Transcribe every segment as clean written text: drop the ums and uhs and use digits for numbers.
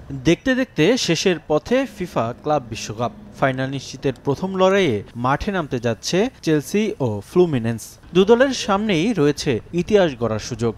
দেখতে দেখতে শেষের পথে ফিফা ক্লাব বিশ্বকাপ ফাইনাল নিশ্চিতের প্রথম লড়াইয়ে মাঠে নামতে যাচ্ছে চেলসি ও ফ্লুমিনেন্স। দু দলের সামনেই রয়েছে ইতিহাস গড়ার সুযোগ।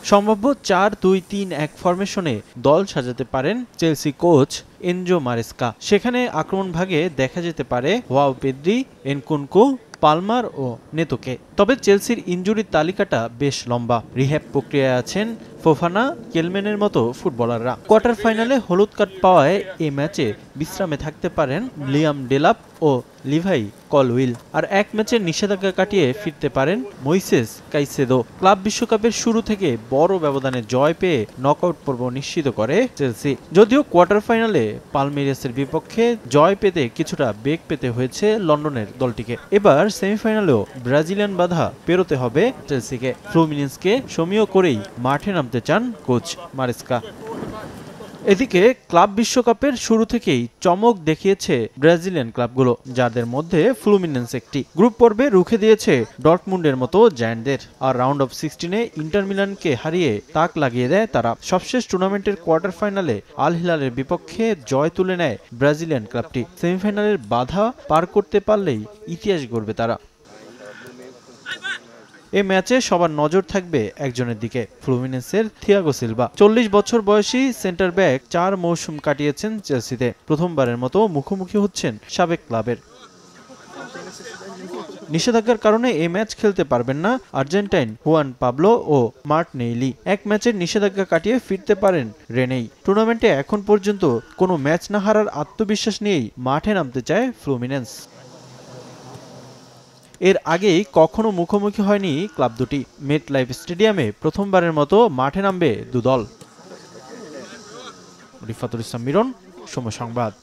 সম্ভাব্য ৪-২-৩-১ ফরমেশনে দল সাজাতে পারেন চেলসি কোচ এনজো মারেস্কা। সেখানে আক্রমণ ভাগে দেখা যেতে পারে ওয়াও পেদ্রি, এনকুনকু, পালমার ও নেতোকে। তবে চেলসির ইনজুরির তালিকাটা বেশ লম্বা। রিহ্যাব প্রক্রিয়ায় আছেন ফোফানা, কেলমেনের মতো ফুটবলাররা। কোয়ার্টার ফাইনালে হলুদ কার্ড পাওয়ায় এই ম্যাচে বিশ্রামে থাকতে পারেন লিয়াম ডেলাপ ও লিভাই কলউইল। আর এক ম্যাচের নিষেধাজ্ঞা কাটিয়ে ফিরতে পারেন মইসেস কাইসেদো। ক্লাব বিশ্বকাপের শুরু থেকে বড় ব্যবধানে জয় পেয়ে নকআউট পর্ব নিশ্চিত করে চেলসি। যদিও কোয়ার্টার ফাইনালে পালমেরিয়াসের বিপক্ষে জয় পেতে কিছুটা বেগ পেতে হয়েছে লন্ডনের দলটিকে। এবার সেমিফাইনালেও ব্রাজিলিয়ান বাধা পেরোতে হবে চেলসিকে। ফ্লুমিনেন্সকে সমীহ করেই মাঠে নামতে চান কোচ মারেস্কা। এদিকে ক্লাব বিশ্বকাপের শুরু থেকেই চমক দেখিয়েছে ব্রাজিলিয়ান ক্লাবগুলো, যাদের মধ্যে ফ্লুমিনেন্স একটি। গ্রুপ পর্বে রুখে দিয়েছে ডর্টমুন্ডের মতো জায়ান্টদের, আর রাউন্ড অফ 16-এ ইন্টার মিলানকে হারিয়ে তাক লাগিয়ে দেয় তারা। সবশেষ টুর্নামেন্টের কোয়ার্টার ফাইনালে আল হিলালের বিপক্ষে জয় তুলে নেয় ব্রাজিলিয়ান ক্লাবটি। সেমিফাইনালের বাধা পার করতে পারলেই ইতিহাস গড়বে তারা। এ ম্যাচে সবার নজর থাকবে একজনের দিকে, ফ্লুমিনেন্সের থিয়াগো সিলভা। 40 বছর বয়সী সেন্টার ব্যাক 4 মৌসুম কাটিয়েছেন চেলসিতে। প্রথমবারের মতো মুখোমুখি হচ্ছেন সাবেক ক্লাবের। নিষেধাজ্ঞার কারণে এই ম্যাচ খেলতে পারবেন না আর্জেন্টাইন হুয়ান পাবলো ও মার্টিনেলি। এক ম্যাচের নিষেধাজ্ঞা কাটিয়ে ফিরতে পারেন রেনেই। টুর্নামেন্টে এখন পর্যন্ত কোনো ম্যাচ না হারার আত্মবিশ্বাস নিয়েই মাঠে নামতে চায় ফ্লুমিনেন্স। এর আগেই কখনো মুখোমুখি হয়নি ক্লাব দুটি। মেট লাইফ স্টেডিয়ামে প্রথমবারের মতো মাঠে নামবে দু দল। রিফাতুল ইসলাম মিরন, সময় সংবাদ।